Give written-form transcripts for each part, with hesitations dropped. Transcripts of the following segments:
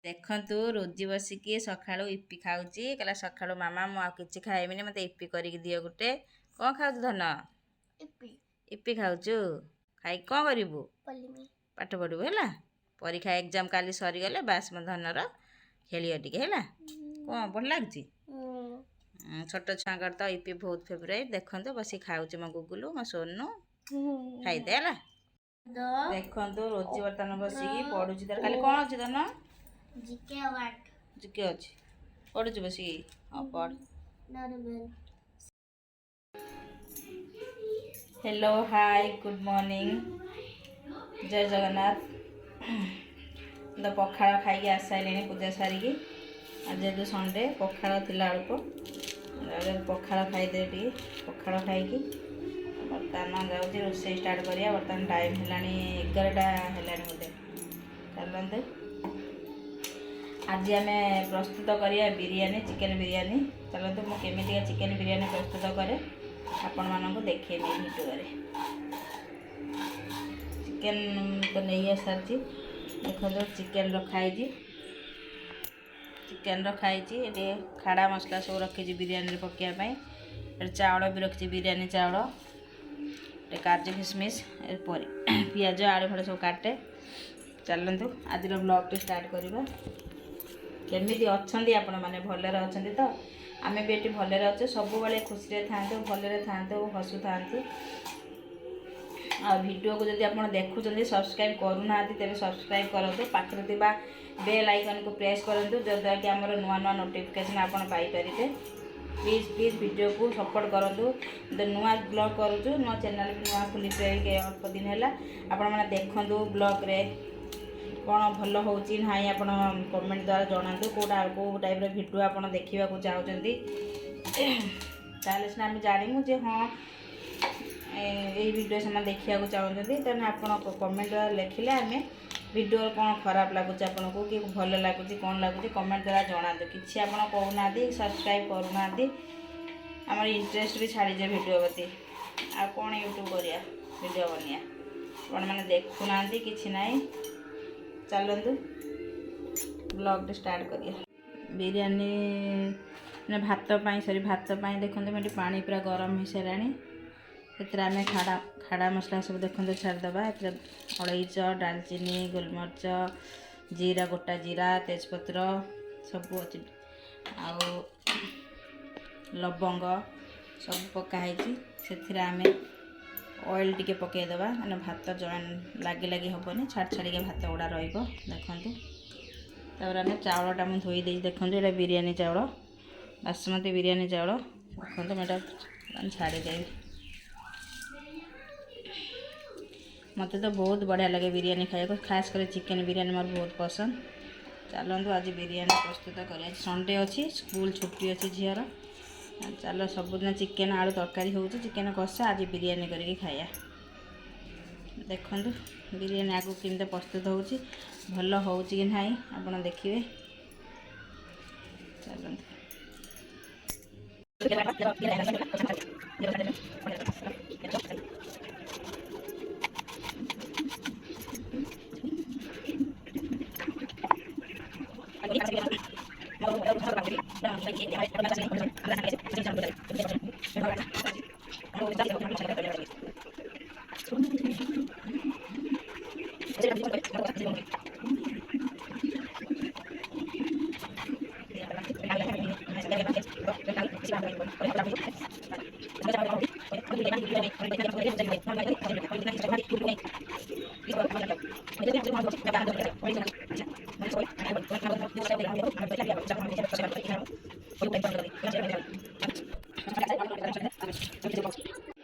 देखंतु रोजी बसिकी सकाळू इपी खाऊची कहला सकाळू मामा मु आ किछि खाइबिनी मते इपी करिक दियो गुटे कोन खाउछु धन इपी इपी खाउछु खाइ कोन करिवु पलिमी पाठ पढिबु हैला परीक्षा एग्जाम काली सरी गले बास म धनर खेलियो टिके हैला कोन बढ़ लागछि छोट छांगर त इपी बहुत फेवरेट देखंतु बसी खाउछु म गुगुलु म सोनू खाइ दे हैला देखंतु रोजी बर्तन बसिकी पढुछि तर खाली कोन अछि धन जीके वाट जीके अछि पढुछु बसी हां पढ नरबेल हेलो हाय गुड मॉर्निंग जय जगन्नाथ तो पखाड़ खाई आसाइले पूजा सारिकी आज जेहेतु संडे पखाड़ थिला अल्प पखाड़ खाईदे टी पखाड़ खाई बर्तमान जाऊँगी रोषे स्टार्ट करिया बर्तमान टाइम है 11टा है बोधे चलते आज आम प्रस्तुत करिया बिरयानी चिकेन बिरयानी चलते मुझे केमिटिका चिकेन बिरयानी प्रस्तुत करे आपण मानक देखेबी भिडियो चिकेन तो नहीं सारी देखो चिकेन रखाई चिकेन रखाई ये खाड़ा मसला सब रखी बिरयानी पकाइबाई चाउल भी रखी बिरयानी चाउल काजू किशमिश पियाज आलू फड़ सब काटे चलतु आज ब्लॉग टी स्टार्ट करवा केमिति अच्छी आपण मैंने भलरे अच्छा तो आम भी ये भलरे अच्छे सब बेले खुशी था भलरे था हसु था आ वीडियो को जब आप देखुं सब्सक्राइब करूना तेरे सब्सक्राइब करूँ पाखे बेल आइकन को प्रेस करूँ जद्वारा कि आम नुआ नुआ नोटिफिकेशन आप पाइपर प्लीज प्लीज वीडियो को सपोर्ट करूँ तो नुआ ब्लॉग करूँ नुआ चैनल भी नुआ खोली अल्प दिन है आपण मैंने देखूँ ब्लॉग रे कौन भल हो कमेंट द्वारा जनातु कौटा कौ टाइप भिडियो आप देखा चाहते सीना आम जानू जे हाँ यही वीडियो से देखा चाहते तेना आप कमेंट द्वारा लिखिले आम वीडियो कौन खराब लगुच आपन को कि भल लगुच कौन लगुच कमेंट द्वारा जनातु कि आप कहूना सब्सक्राइब करूना आम इंटरेस्ट भी छाड़ीजे वीडियो प्रति आ कौन यूट्यूब करिया वीडियो बनिया कौन मैंने देखुना कि ना चलतु ब्लॉग स्टार्ट करिया बिरयानी ने भात सॉरी भात देखते मैं पानी पूरा गरम हो सारे आम खाड़ा खाड़ा मसला सब देखते छाड़देवा अलईच डालचीनी गोलमरीच जीरा गोटा जीरा तेजपत्र सब अच्छे आउ लवंग सब पकाई से आम ऑयल टिके पकईदेवा मैंने भात लगे लगे हेनी छाड़ छाड़ी भात गुड़ा देखु तापर आम चाउलटा मुझे धोई देखो ये बिरयानी चाउल बासमती बिरयानी चाउल देखो मैं छाड़ीदेवी मत तो बहुत बढ़िया लगे बिरयानी खाया खास कर चिकेन बिरयानी मोर बहुत पसंद चलतु आज बिरयानी प्रस्तुत कर संडे अच्छी स्कूल छुट्टी अच्छी झीर चलो सबुदिन चिकेन आलू तरकारी हो चिकेन कषा आज बिरयानी करके खाया देखु बिरयानी आगु केमती प्रस्तुत हो भल हो कि ना आप देखिए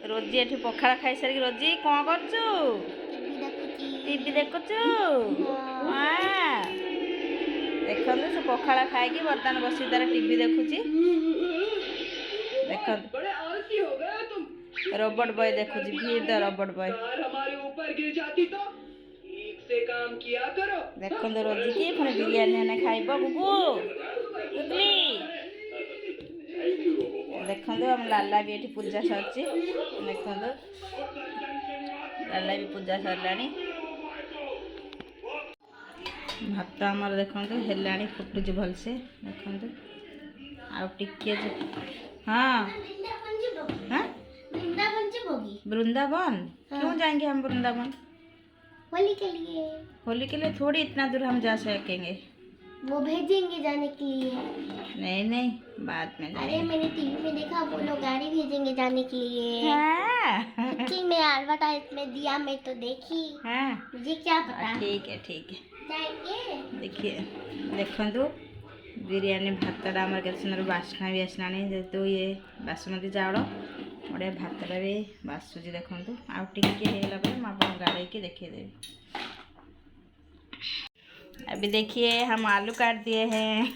रोजी एठी पखाड़ खाई सारी रोजी कौन करचु टीवी देखुचु देखो से पखाड़ खाई बर्तमान बस तार टीवी देखुची देख रोबोट बॉय देखुची भीड़ द रोबोट बॉय देखो रोजी की पुणी बिरयानी हेने खाइब गुगु गुगली देखो हम लाला भी ये पूजा सर देखो लाला भी पूजा सरला भात आमर देखते हेलाणी फुटुच भलसे देखते आउ टिके हाँ हाँ वृंदावन जी होगी। वृंदावन हाँ। क्यों जाएंगे हम वृंदावन? होली के लिए। होली के लिए थोड़ी इतना दूर हम जा सकेंगे। वो भेजेंगे जाने के लिए। नहीं नहीं बाद में अरे जाएंगे। मैंने टीवी में देखा वो लोग गाड़ी भेजेंगे जाने के लिए। हाँ सच्ची में एडवर्टाइजमेंट दिया मैं तो देखी। हाँ मुझे क्या पता। ठीक है जाएंगे। देखिए देखु बिरयानी भातटा आम के सुंदर बास्ना भी आसला जेहेतु ये बासमती चाउल बढ़िया भातटा भी बासुची देखु आउ टिके होगा पर मैं आपको गाड़ी देखिए अभी देखिए हम आलू काट दिए हैं।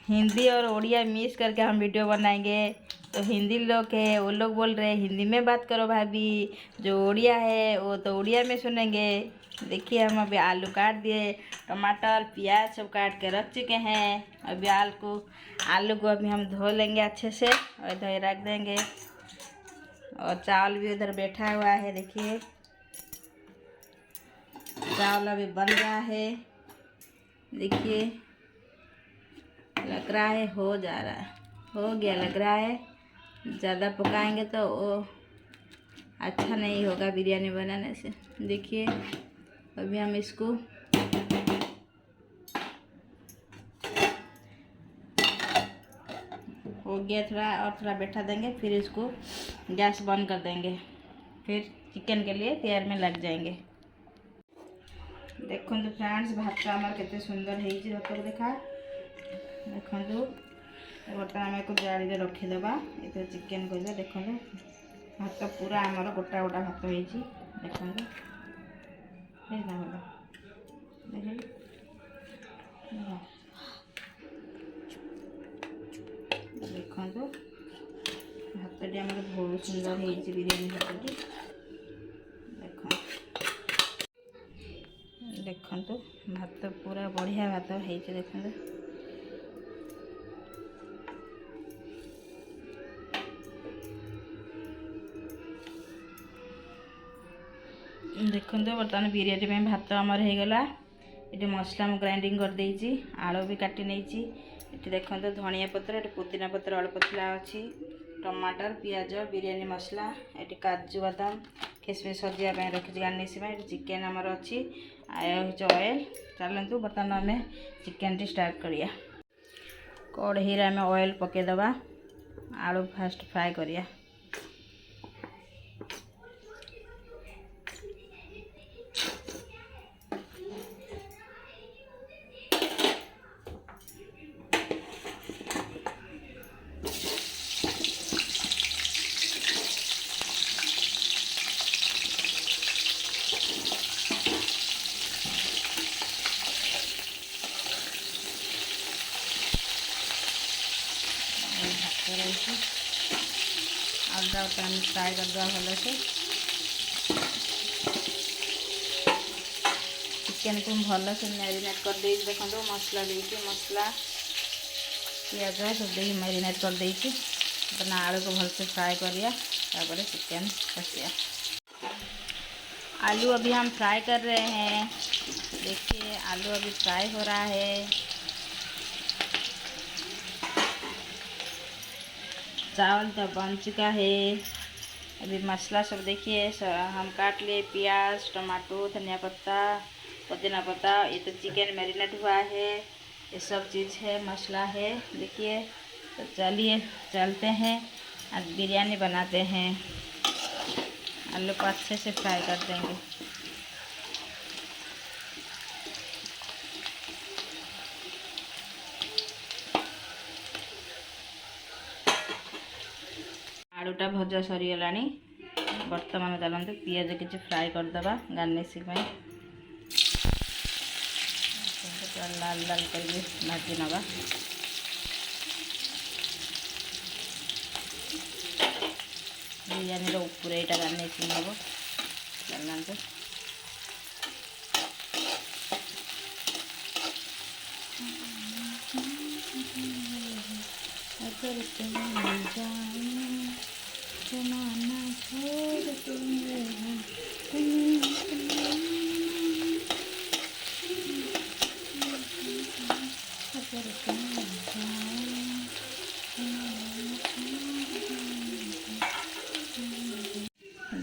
हिंदी और उड़िया मिक्स करके हम वीडियो बनाएंगे। तो हिंदी लोग है वो लोग बोल रहे हैं हिंदी में बात करो भाभी, जो उड़िया है वो तो उड़िया में सुनेंगे। देखिए हम अभी आलू काट दिए, टमाटर प्याज सब काट के रख चुके हैं। अभी आलू को अभी हम धो लेंगे अच्छे से और इधर रख देंगे। और चावल भी उधर बैठा हुआ है। देखिए चावल अभी बन रहा है। देखिए लग रहा है हो जा रहा है, हो गया लग रहा है। ज़्यादा पकाएंगे तो वो अच्छा नहीं होगा बिरयानी बनाने से। देखिए अभी हम इसको हो गया थोड़ा और थोड़ा बैठा देंगे, फिर इसको गैस बंद कर देंगे, फिर चिकन के लिए तैयार में लग जाएंगे। देखो तो फ्रेंड्स भात आमर केते सुंदर होती भात देखा देखु बर्तमान आम को जाड़ी रखीदे ये चिकेन को देखो भात पूरा आमर गोटा गोटा भात हो देखो देखो भातटी आम बहुत सुंदर हो बिरयानी भातटी देखो भात पूरा बढ़िया भात हो देखो देखो बर्तमान बिरयानी में भात आमर हो गला। ये मसला मुझे ग्राइंडिंग कर देइछि, आलू भी काटी नहीं। ये देखो धनिया पत्र, ये पुदीना पत्र अल्प थिला अच्छी, टमाटर प्याज बिरयानी मसला, ये काजू बादाम किसमिश सजापी रखी गार्निश में। चिकेन आमर अच्छी ऑयल। चलतु बर्तमान आम चिकेन टी स्टार्ट करिया। कढ़ई आम ऑयल पकईदबा, आलू फास्ट फ्राए करिया। आलूटा फ्राए कर देवा भल से। चिकेन को भल से मैरिनेट कर दे देखो मसला देके मसला पियाज सब दे मैरिनेट कर देती। अपना आलू को भल से फ्राए करिया, तापर चिकेन कसिया। आलू अभी हम फ्राई कर रहे हैं। देखिए आलू अभी फ्राई हो रहा है। चावल तो बन चुका है। अभी मसाला सब देखिए हम काट लिए, प्याज टमाटो धनिया पत्ता पुदीना पत्ता। ये तो चिकन मैरिनेट हुआ है, ये सब चीज़ है मसाला है। देखिए तो चलिए चलते हैं और बिरयानी बनाते हैं। आलू को अच्छे से फ्राई कर देंगे। आलूटा भजा सरीगला। बर्तमान चलते पियाज किसी फ्राए करदे गार्निशिंग में। लाल लाल कर भाजी नवा। बिरयानी ऊपर यहाँ गार्निशिंग हम चलते।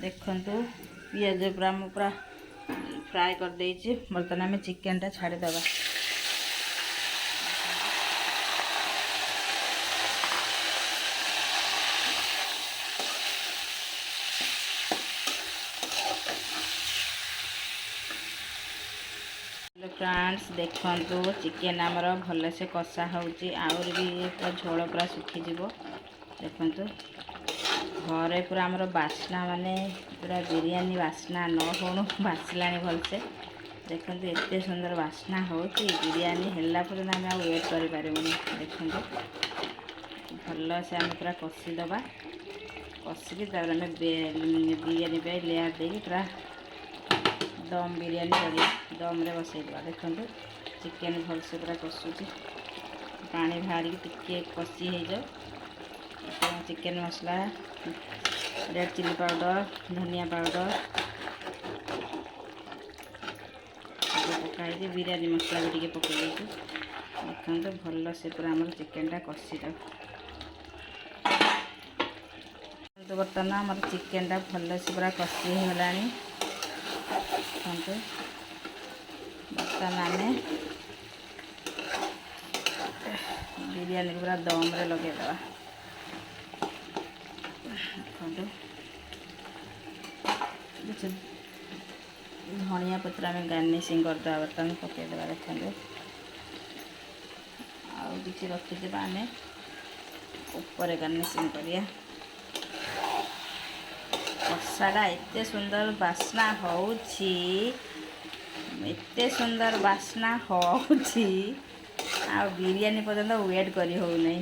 देखंतु पियाज पूरा फ्राए कर देइछि। बर्तमान आम चिकेन टा छाड़ीदबा। फ्रेंड्स देखंतु चिकेन आमर भल से कषा होउछि आउर भी पूरा झोल पूरा सुखीजिव। देखंतु घरे पूरा आमर बास्ना माने पूरा बिरयानी बास्ना न होणु बासिलानी भल से। देखंतु एते सुंदर बास्ना होउछि बिरयानी हेला पर्यंत आम वेट करि पारिबुनी। देखंतु भल से आम पूरा कषी दबा। कषिकी तापर आम बिरयानी पे लेयर देकी पूरा दम बिरयानी करी दम रे बसैदबा। देखंतु चिकेन भल से पूरा कषुची पानी बाहर टिके कषी हो जाओ। चिकेन मसला रेड चिली पाउडर धनिया पाउडर पकाई बिरयानी मसला भी टिके पकई देती। देखंतु भल से पूरा आम चिकेन टा कषी दो। बर्तमान आम चिकेन टा भल से पूरा कषी हो गलानी। देखंतु बर्तमान आम बिरयानी पूरा दम रे लगेदबा। देखंतु धनिया पत्र आम गार्निशिंग करदे बर्तमान पकईदबा। देखंतु आउ किसी रखीदे आम ऊपर गार्निशिंग करिया। कषाटा एते सुंदर बास्ना होउछि एते सुंदर बास्ना होउछि आ बिरयानी पर्यंत वेट करी हो नहीं।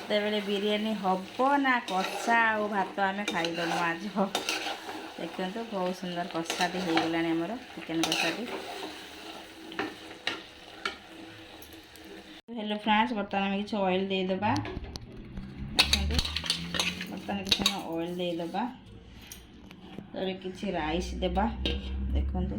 बेले बिरयानी हब ना कषा और भात आम खाईदमु आज। देखते बहुत सुंदर कषाटी हो गला आमर चिकेन कषाटी। हेलो फ्रेंड्स बर्तमान आम किसी ऑयल देदबा। देखते बर्तमान किसी ऑयल देदबा तर किसी राइस देबा। देखंतु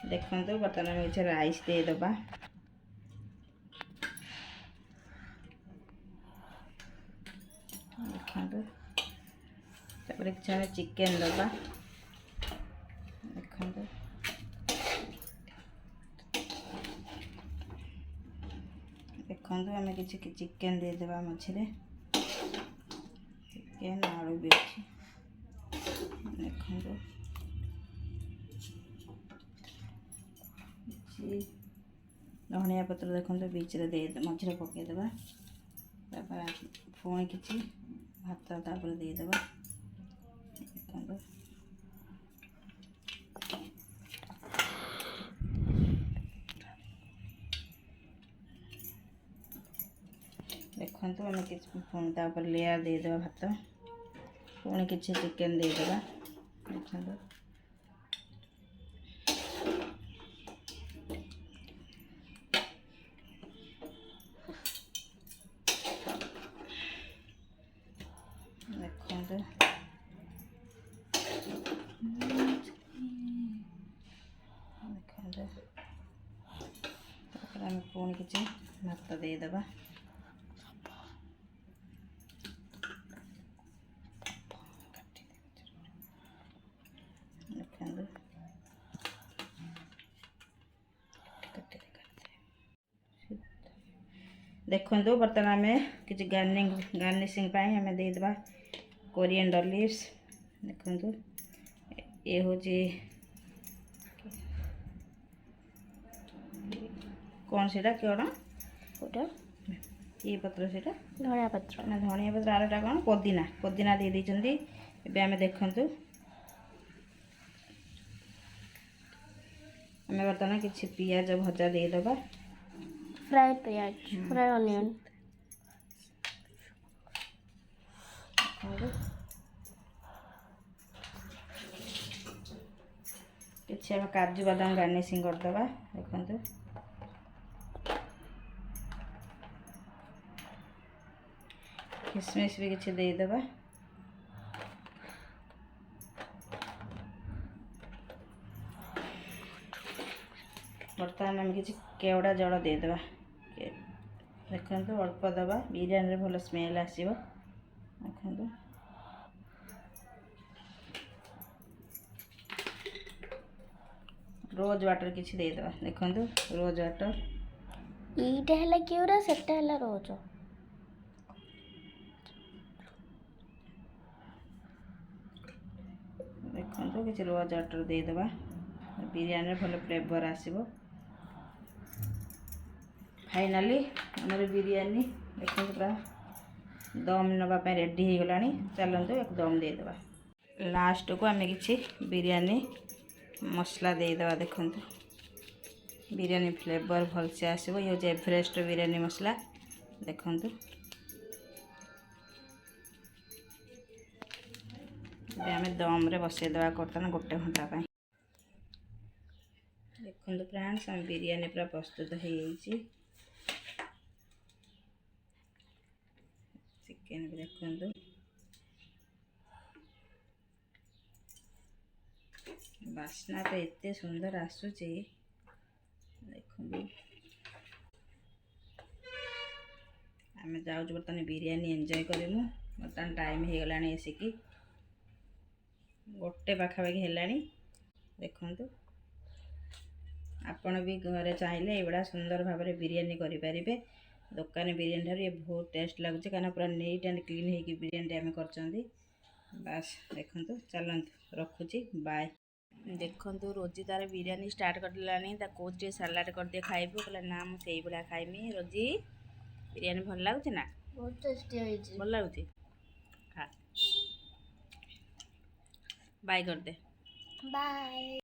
देखंतु बर्तमान आम किसी राइस देदबा। देखंतु तापर किसी चिकेन दबा। देखंतु देखंतु आम किसी चिकेन देदबा मझे चिकेन आलू भी अच्छी। देखंतु धनिया पत्र देखंतु बीच रे दे मझे पकईदबा। तापर पुणी किसी भात तापर देदबा। देखंतु देखंतु आम किसी पुणी तापर लेयर देदबा भात पुणी किसी चिकेन देदबा। देखंतु देखंतु देखंतु तापर आम पुणी किसी भात देदबा। देखंतु देखंतु बर्तमान आम किसी गार्निशिंग पाई आम देदबा कोरिएंडर लीव्स। देखंतु ये हूँ कौन से कौन ये पत्र से धनिया पत्र ना धनिया पत्र आरटा कौन पुदीना पुदीना दे देइछंती। एबे आम देखंतु आम बर्तमान किसी पियाज भजा देदबा। फ्राई प्याज फ्राई ऑनियन किसी आम काजू बादाम गार्निशिंग करदबा। देखंतु किसमिस भी किसी देदबा। बर्तमान आम किसी केवड़ा जल देदेबा देखो अल्प दबा बिरयानी भल स्मेल आसो देखो रोज वाटर किसी देदेबा देखो रोज वाटर ଏଇଟା ହେଲା କେଉରା ସେଟା ହେଲା ରୋଜ देखो किसी रोज वाटर देदेबा बिरयानी भल फ्लेवर आसो फाइनाली आमर बिरयानी देखो पूरा दम नापी रेडी हो गला चलते एक दम देदेबा लास्ट को आम कि बिरयानी मसला देदेबा देखो बिरयानी फ्लेवर भलसे आसो ये हूँ एवरेस्ट बिरयानी मसला देखो आम दम रे बसईदेवा करता गोटे घंटा देखो फ्रेंड्स आम बिरयानी पूरा प्रस्तुत हो चिकेन भी देखो बास्ना तो एते सुंदर आसूची देखो आम जाऊँ बर्तमान बिरयानी एंजॉय करूँ बर्तमान टाइम हो गला आसिकी गोटे पाखापाखि है देखु आपण भी घरे चाहिए ये सुंदर भाव में बिरयानी करें दुकान बिरयानी ठार ये बहुत टेस्ट लगुच कहीं पूरा नीट एंड क्लीन हो बिरयानी आम कर बास देखु चलतु रखुची बाय देखु रोजी तार बिरयानी स्टार्ट करदेलानी कौच सालाड कर दिए खाइबू कहला ना मुझे भाया खाइमी रोजी बिरयानी भल लगुच ना बहुत टेस्टी भल लगुच खा बाय कर दे बाय।